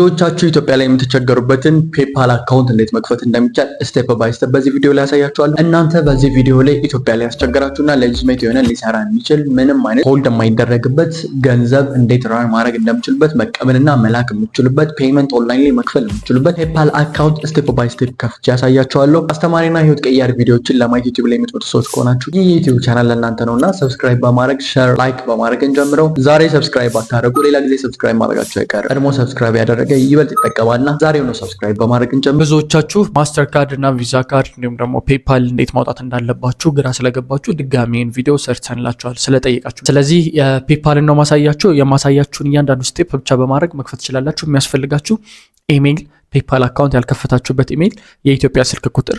ብዙዎቻችሁ ኢትዮጵያ ላይ የምትቸገሩበትን ፔፓል አካውንት እንዴት መክፈት እንደሚቻል ስቴፕ ባይ ስቴፕ በዚህ ቪዲዮ ላይ ያሳያችኋለሁ። እናንተ በዚህ ቪዲዮ ላይ ኢትዮጵያ ላይ ያስቸገራችሁና ሌጂትሜት የሆነ ሊሰራ የሚችል ምንም አይነት ሆልድ የማይደረግበት ገንዘብ እንዴት ራን ማድረግ እንደምችሉበት መቀበልና መላክ የምችሉበት ፔመንት ኦንላይን ላይ መክፈል የምችሉበት ፔፓል አካውንት ስቴፕ ባይ ስቴፕ ከፍቼ ያሳያችኋለሁ። አስተማሪና ህይወት ቀያሪ ቪዲዮዎችን ለማየት ዩቲዩብ ላይ የምትመጡ ሰዎች ከሆናችሁ ይህ ዩቲዩብ ቻናል ለእናንተ ነውና ሰብስክራይብ በማድረግ ሼር፣ ላይክ በማድረግ እንጀምረው። ዛሬ ሰብስክራይብ አታደርጉ ሌላ ጊዜ ሰብስክራይብ ማድረጋችሁ አይቀርም። ቀድሞ ሰብስክራይብ ያደረገ ይበልጥ ይጠቀማልና ዛሬው ነው ሰብስክራይብ በማድረግ እንጀምር። ብዙዎቻችሁ ማስተር ካርድ እና ቪዛ ካርድ እንዲሁም ደግሞ ፔፓል እንዴት ማውጣት እንዳለባችሁ ግራ ስለገባችሁ ድጋሚን ቪዲዮ ሰርተንላችኋል ስለጠየቃችሁ። ስለዚህ ፔፓልን ነው የማሳያችሁን እያንዳንዱ ስቴፕ ብቻ በማድረግ መክፈት ትችላላችሁ። የሚያስፈልጋችሁ ኢሜይል፣ ፔፓል አካውንት ያልከፈታችሁበት ኢሜይል፣ የኢትዮጵያ ስልክ ቁጥር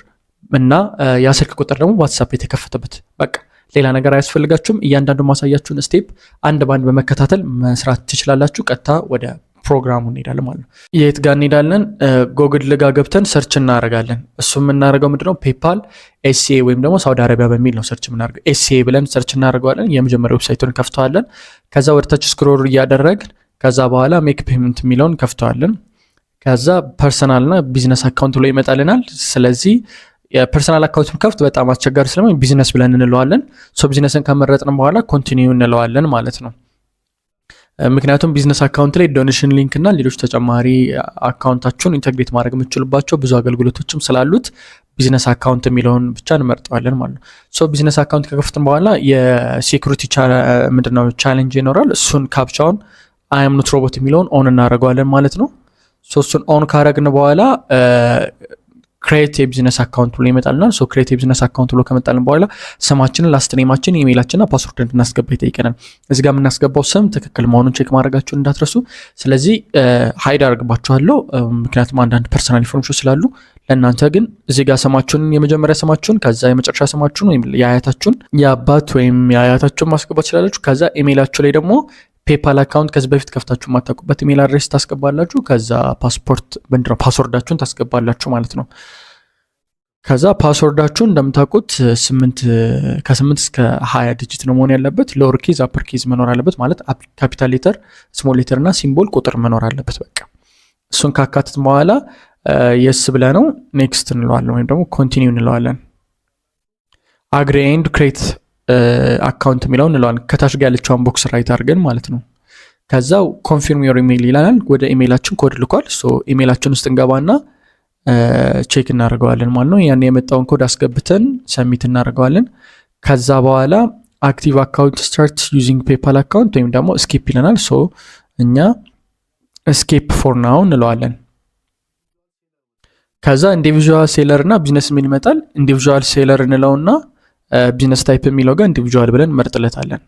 እና ያ ስልክ ቁጥር ደግሞ ዋትስአፕ የተከፈተበት በቃ ሌላ ነገር አያስፈልጋችሁም። እያንዳንዱ ማሳያችሁን ስቴፕ አንድ ባንድ በመከታተል መስራት ትችላላችሁ። ቀጥታ ወደ ፕሮግራሙ እንሄዳለን ማለት ነው። የት ጋር እንሄዳለን? ጎግል ልጋ ገብተን ሰርች እናደርጋለን። እሱ የምናደርገው ምንድነው ፔፓል ኤስኤ ወይም ደግሞ ሳውዲ አረቢያ በሚል ነው ሰርች የምናደርገው። ኤስኤ ብለን ሰርች እናደርገዋለን። የመጀመሪያ ዌብሳይቱን ከፍተዋለን። ከዛ ወደ ታች ስክሮል እያደረግን ከዛ በኋላ ሜክ ፔመንት የሚለውን ከፍተዋለን። ከዛ ፐርሰናልና ቢዝነስ አካውንት ብሎ ይመጣልናል። ስለዚህ የፐርሰናል አካውንት ከፍት በጣም አስቸጋሪ ስለሆነ ቢዝነስ ብለን እንለዋለን። ቢዝነስን ከመረጥን በኋላ ኮንቲኒው እንለዋለን ማለት ነው። ምክንያቱም ቢዝነስ አካውንት ላይ ዶኔሽን ሊንክ እና ሌሎች ተጨማሪ አካውንታችሁን ኢንተግሬት ማድረግ የምትችሉባቸው ብዙ አገልግሎቶችም ስላሉት ቢዝነስ አካውንት የሚለውን ብቻ እንመርጠዋለን ማለት ነው። ቢዝነስ አካውንት ከከፍትን በኋላ የሴኩሪቲ ምንድነው ቻሌንጅ ይኖራል። እሱን ካፕቻውን አይ አም ኖት ሮቦት የሚለውን ኦን እናደርገዋለን ማለት ነው። እሱን ኦን ካረግን በኋላ ክሬት የቢዝነስ አካውንት ብሎ ይመጣልናል። ክሬት የቢዝነስ አካውንት ብሎ ከመጣልን በኋላ ስማችንን፣ ላስት ኔማችን፣ ኢሜይላችንና ፓስወርድ እንድናስገባ ይጠይቀናል። እዚህ ጋር የምናስገባው ስም ትክክል መሆኑን ቼክ ማድረጋችሁን እንዳትረሱ። ስለዚህ ሃይድ አድርግባችኋለሁ ምክንያቱም አንዳንድ ፐርሰናል ኢንፎርሜሽን ስላሉ። ለእናንተ ግን እዚህ ጋር ስማችሁን፣ የመጀመሪያ ስማችሁን፣ ከዛ የመጨረሻ ስማችሁን ወይም የአያታችሁን የአባት ወይም የአያታችሁን ማስገባት ትችላላችሁ። ከዛ ኢሜይላችሁ ላይ ደግሞ ፔፓል አካውንት ከዚህ በፊት ከፍታችሁ የማታውቁበት ኢሜል አድሬስ ታስገባላችሁ። ከዛ ፓስወርዳችሁን ታስገባላችሁ ማለት ነው። ከዛ ፓስወርዳችሁን እንደምታውቁት ከ8 እስከ 20 ዲጂት ነው መሆን ያለበት። ሎወር ኬዝ አፐር ኬዝ መኖር አለበት ማለት ካፒታል ሌተር፣ ስሞል ሌተር እና ሲምቦል ቁጥር መኖር አለበት። በቃ እሱን ካካትት በኋላ የስ ብለ ነው ኔክስት እንለዋለን ወይም ደግሞ ኮንቲኒው እንለዋለን። አግሪ ኤንድ ክሬት አካውንት የሚለው እንለዋለን። ከታች ጋር ያለችውን ቦክስ ራይት አድርገን ማለት ነው። ከዛው ኮንፊርም ዮር ኢሜይል ይላል። ወደ ኢሜይላችን ኮድ ልኳል። ኢሜይላችን ውስጥ እንገባና ቼክ እናደርገዋለን ማለት ነው። ያን የመጣውን ኮድ አስገብተን ሰሚት እናደርገዋለን። ከዛ በኋላ አክቲቭ አካውንት ስታርት ዩዚንግ ፔፓል አካውንት ወይም ደግሞ ስኬፕ ይለናል። እኛ ስኬፕ ፎር ናው እንለዋለን። ከዛ ኢንዲቪዥዋል ሴለር እና ቢዝነስ የሚል ይመጣል። ኢንዲቪዥዋል ሴለር እንለውና ቢዝነስ ታይፕ የሚለው ጋር ኢንዲቪጁዋል ብለን መርጥለታለን።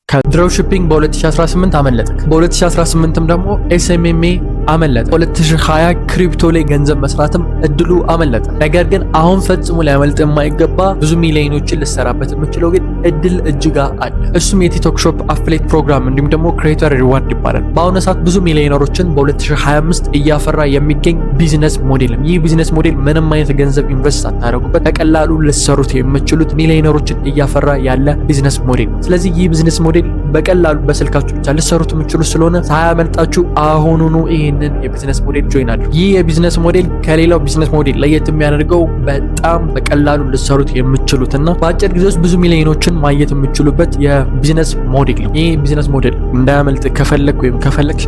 ከድሮፕ ሺፒንግ በ2018 አመለጠ። በ2018ም ደግሞ ኤስኤምኤምኤ አመለጠ። 2020 ክሪፕቶ ላይ ገንዘብ መስራትም እድሉ አመለጠ። ነገር ግን አሁን ፈጽሞ ሊያመልጥ የማይገባ ብዙ ሚሊዮኖችን ልሰራበት የምችለው ግን እድል እጅጋ አለ። እሱም የቲክቶክ ሾፕ አፍሌት ፕሮግራም እንዲሁም ደግሞ ክሬተር ሪዋርድ ይባላል። በአሁኑ ሰዓት ብዙ ሚሊዮነሮችን በ2025 እያፈራ የሚገኝ ቢዝነስ ሞዴል ነው። ይህ ቢዝነስ ሞዴል ምንም አይነት ገንዘብ ኢንቨስት አታደርጉበት በቀላሉ ልሰሩት የምችሉት ሚሊዮነሮችን እያፈራ ያለ ቢዝነስ ሞዴል ነው። ስለዚህ ይህ ቢዝነስ ሞዴል በቀላሉ በስልካችሁ ብቻ ልሰሩት የምችሉ ስለሆነ ሳያመልጣችሁ አሁኑኑ ይህንን የቢዝነስ ሞዴል ጆይን አድርጉ። ይህ የቢዝነስ ሞዴል ከሌላው ቢዝነስ ሞዴል ለየት የሚያደርገው በጣም በቀላሉ ልሰሩት የምችሉትና በአጭር ጊዜ ውስጥ ብዙ ሚሊዮኖችን ማየት የምችሉበት የቢዝነስ ሞዴል ነው። ይህ ቢዝነስ ሞዴል እንዳያመልጥ ከፈለግ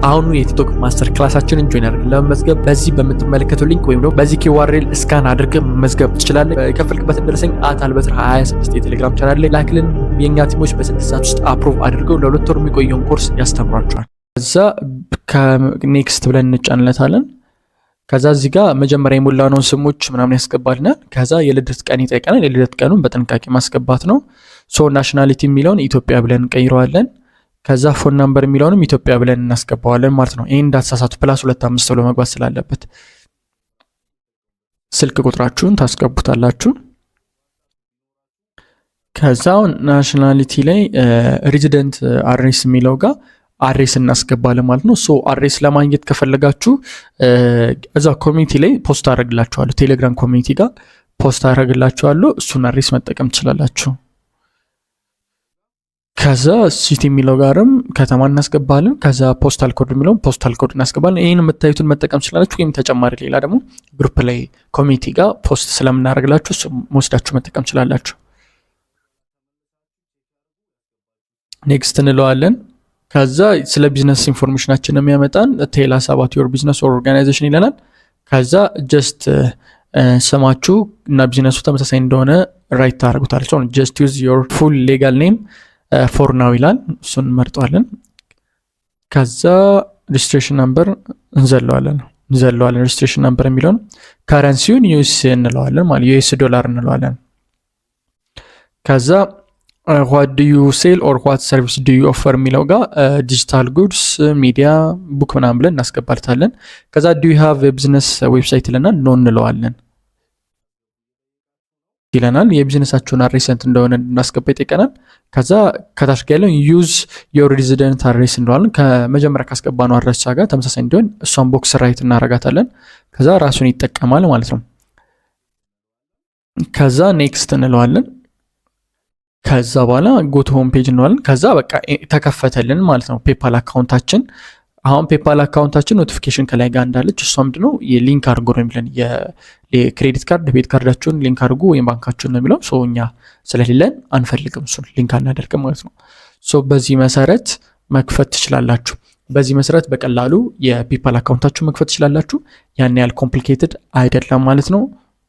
አሁኑ የቲክቶክ ማስተር ክላሳችንን ጆይን አድርግ። ለመመዝገብ በዚህ በምትመለከቱ ሊንክ ወይም ደግሞ በዚህ ኪዋሬል ስካን አድርገህ መመዝገብ ትችላለህ። የከፈልክበትን ደረሰኝ @albetr 26 የቴሌግራም ቻናል ላይ ላክልን። የኛ ቲሞች በ6 ሰዓት ውስጥ አፕሩቭ አድርገው ለ2 ወር የሚቆየውን ኮርስ ያስተምራቸዋል። ከዛ ከኔክስት ብለን እንጫንለታለን። ከዛ እዚህ ጋር መጀመሪያ የሞላነውን ስሞች ምናምን ያስገባልናል። ከዛ የልደት ቀን ይጠይቀናል። የልደት ቀኑን በጥንቃቄ ማስገባት ነው። ናሽናሊቲ የሚለውን ኢትዮጵያ ብለን እንቀይረዋለን። ከዛ ፎን ናምበር የሚለውንም ኢትዮጵያ ብለን እናስገባዋለን ማለት ነው። ይሄን እንዳትሳሳቱ +25 ብሎ መግባት ስላለበት ስልክ ቁጥራችሁን ታስገቡታላችሁ። ከዛው ናሽናሊቲ ላይ ሬዚደንት አድሬስ የሚለው ጋር አድሬስ እናስገባለን ማለት ነው። አድሬስ ለማግኘት ከፈለጋችሁ እዛ ኮሚኒቲ ላይ ፖስት አደርግላችኋለሁ። ቴሌግራም ኮሚኒቲ ጋር ፖስት አደርግላችኋለሁ። እሱን አድሬስ መጠቀም ትችላላችሁ። ከዛ ሲቲ የሚለው ጋርም ከተማ እናስገባለን። ከዛ ፖስታል ኮድ የሚለው ፖስታል ኮድ እናስገባለን። ይህን የምታዩትን መጠቀም ትችላላችሁ። ወይም ተጨማሪ ሌላ ደግሞ ግሩፕ ላይ ኮሚኒቲ ጋር ፖስት ስለምናደርግላችሁ እሱ ወስዳችሁ መጠቀም ትችላላችሁ። ኔክስት እንለዋለን። ከዛ ስለ ቢዝነስ ኢንፎርሜሽናችን ነው የሚያመጣን። ቴል አስ አባውት ዮር ቢዝነስ ኦር ኦርጋናይዜሽን ይለናል። ከዛ ጀስት ስማችሁ እና ቢዝነሱ ተመሳሳይ እንደሆነ ራይት ታደርጉታላችሁ። ጀስት ዩዝ ዮር ፉል ሌጋል ኔም ፎር ናው ይላል። እሱን መርጠዋለን። ከዛ ሬጅስትሬሽን ነምበር እንዘለዋለን። ሬጅስትሬሽን ነምበር የሚለውን ካረንሲውን ዩኤስ እንለዋለን፣ ማለት ዩኤስ ዶላር እንለዋለን። ከዛ ዋት ዱ ዩ ሴል ኦር ዋት ሰርቪስ ዱ ዩ ኦፈር የሚለው ጋር ዲጂታል ጉድስ፣ ሚዲያ፣ ቡክ ምናምን ብለን እናስገባልታለን። ከዛ ዱ ዩ ሃቭ የቢዝነስ ዌብሳይት ይለናል። ኖ እንለዋለን ይለናል። የቢዝነሳችሁን አድሬስ ስንት እንደሆነ እናስገባ ይጠይቀናል። ከዛ ከታች ጋር ያለው ዩዝ ዮር ሬዚደንት አድሬስ እንለዋለን። ከመጀመሪያ ካስገባነው አድሬስ ጋር ተመሳሳይ እንዲሆን እሷን ቦክስ ራይት እናረጋታለን። ከዛ ራሱን ይጠቀማል ማለት ነው። ከዛ ኔክስት እንለዋለን። ከዛ በኋላ ጎቶ ሆም ፔጅ እንለዋለን። ከዛ በቃ ተከፈተልን ማለት ነው ፔፓል አካውንታችን። አሁን ፔፓል አካውንታችን ኖቲፊኬሽን ከላይ ጋር እንዳለች እሷ ምንድነው የሊንክ አድርጎ ነው የሚለን። የክሬዲት ካርድ ቤት ካርዳችሁን ሊንክ አድርጉ ወይም ባንካችሁን ነው የሚለው። ሶ እኛ ስለሌለን አንፈልግም፣ እሱን ሊንክ አናደርግም ማለት ነው። ሶ በዚህ መሰረት መክፈት ትችላላችሁ። በዚህ መሰረት በቀላሉ የፔፓል አካውንታችሁን መክፈት ትችላላችሁ። ያን ያህል ኮምፕሊኬትድ አይደለም ማለት ነው።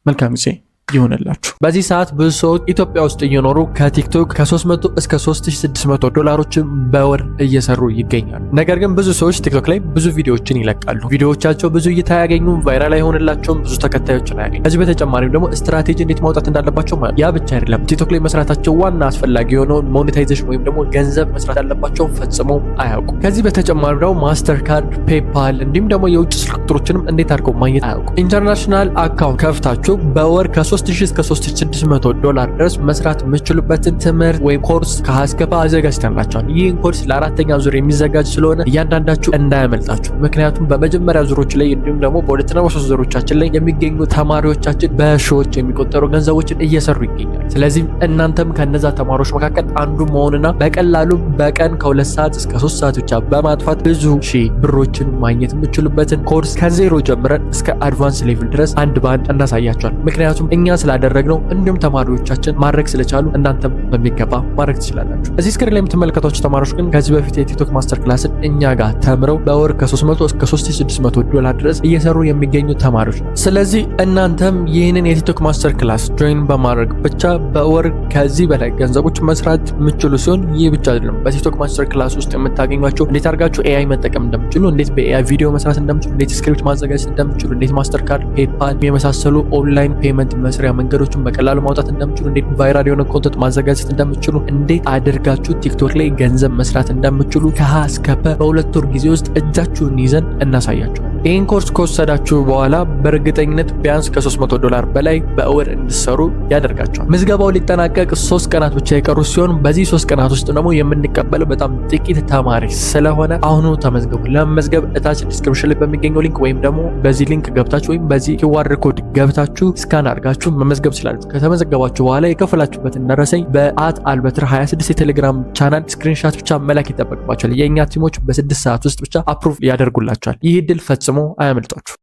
መልካም ጊዜ ይሆንላችሁ። በዚህ ሰዓት ብዙ ሰዎች ኢትዮጵያ ውስጥ እየኖሩ ከቲክቶክ ከ300 እስከ 3600 ዶላሮችን በወር እየሰሩ ይገኛሉ። ነገር ግን ብዙ ሰዎች ቲክቶክ ላይ ብዙ ቪዲዮዎችን ይለቃሉ። ቪዲዮዎቻቸው ብዙ እይታ ያገኙም፣ ቫይራል አይሆንላቸውም፣ ብዙ ተከታዮችን አያገኙም። ከዚህ በተጨማሪም ደግሞ ስትራቴጂ እንዴት ማውጣት እንዳለባቸው ማለት ያ ብቻ አይደለም፣ ቲክቶክ ላይ መስራታቸው ዋና አስፈላጊ የሆነውን ሞኔታይዜሽን ወይም ደግሞ ገንዘብ መስራት ያለባቸው ፈጽመው አያውቁም። ከዚህ በተጨማሪ ደግሞ ማስተር ካርድ፣ ፔፓል እንዲሁም ደግሞ የውጭ ስልክ ቁጥሮችንም እንዴት አድርገው ማግኘት አያውቁም። ኢንተርናሽናል አካውንት ከፍታችሁ በወር ከ3000 እስከ 3600 ዶላር ድረስ መስራት የምትችሉበትን ትምህርት ወይም ኮርስ ከሀስከባ አዘጋጅተንላችኋል። ይህን ኮርስ ለአራተኛ ዙር የሚዘጋጅ ስለሆነ እያንዳንዳችሁ እንዳያመልጣችሁ። ምክንያቱም በመጀመሪያ ዙሮች ላይ እንዲሁም ደግሞ በሁለትና በሶስት ዙሮቻችን ላይ የሚገኙ ተማሪዎቻችን በሺዎች የሚቆጠሩ ገንዘቦችን እየሰሩ ይገኛል። ስለዚህ እናንተም ከነዛ ተማሪዎች መካከል አንዱ መሆንና በቀላሉ በቀን ከ2 ሰዓት እስከ 3 ሰዓት ብቻ በማጥፋት ብዙ ሺህ ብሮችን ማግኘት የምትችሉበትን ኮርስ ከዜሮ ጀምረን እስከ አድቫንስ ሌቭል ድረስ አንድ በአንድ እናሳያቸዋል። ምክንያቱም እኛ ስላደረግነው እንዲሁም ተማሪዎቻችን ማድረግ ስለቻሉ እናንተም በሚገባ ማድረግ ትችላላችሁ። እዚህ ስክሪን ላይ የምትመለከቷቸው ተማሪዎች ግን ከዚህ በፊት የቲክቶክ ማስተር ክላስን እኛ ጋር ተምረው በወር ከ300 እስከ 3600 ዶላር ድረስ እየሰሩ የሚገኙ ተማሪዎች ነው። ስለዚህ እናንተም ይህንን የቲክቶክ ማስተር ክላስ ጆይን በማድረግ ብቻ በወር ከዚህ በላይ ገንዘቦች መስራት የምትችሉ ሲሆን ይህ ብቻ አይደለም። በቲክቶክ ማስተር ክላስ ውስጥ የምታገኟቸው እንዴት አድርጋችሁ ኤአይ መጠቀም እንደምትችሉ፣ እንዴት በኤአይ ቪዲዮ መስራት እንደምትችሉ፣ እንዴት ስክሪፕት ማዘጋጀት እንደምትችሉ፣ እንዴት ማስተር ካርድ፣ ፔፓል የመሳሰሉ ኦንላይን ፔመንት መስሪያ መንገዶችን በቀላሉ ማውጣት እንደምትችሉ፣ እንዴት ቫይራል የሆነ ኮንተንት ማዘጋጀት እንደምትችሉ፣ እንዴት አድርጋችሁ ቲክቶክ ላይ ገንዘብ መስራት እንደምትችሉ ከሀ እስከ ፐ በ2 ወር ጊዜ ውስጥ እጃችሁን ይዘን እናሳያችኋል። ይህን ኮርስ ከወሰዳችሁ በኋላ በእርግጠኝነት ቢያንስ ከ300 ዶላር በላይ በወር እንድትሰሩ ያደርጋችኋል። ምዝገባው ሊጠናቀቅ 3 ቀናት ብቻ የቀሩ ሲሆን በዚህ 3 ቀናት ውስጥ ደግሞ የምንቀበለው በጣም ጥቂት ተማሪ ስለሆነ አሁኑ ተመዝገቡ። ለመመዝገብ እታች ዲስክሪፕሽን ላይ በሚገኘው ሊንክ ወይም ደግሞ በዚህ ሊንክ ገብታችሁ ወይም በዚህ ኪዋር ኮድ ገብታችሁ ስካን አድርጋችሁ መመዝገብ ትችላላችሁ። ከተመዘገባችሁ በኋላ የከፈላችሁበትን ደረሰኝ በአልበትር 26 የቴሌግራም ቻናል ስክሪንሻት ብቻ መላክ ይጠበቅባችኋል። የእኛ ቲሞች በ6 ሰዓት ውስጥ ብቻ አፕሩቭ ያደርጉላችኋል። ይህ ድል ፈጽሞ አያመልጧችሁ።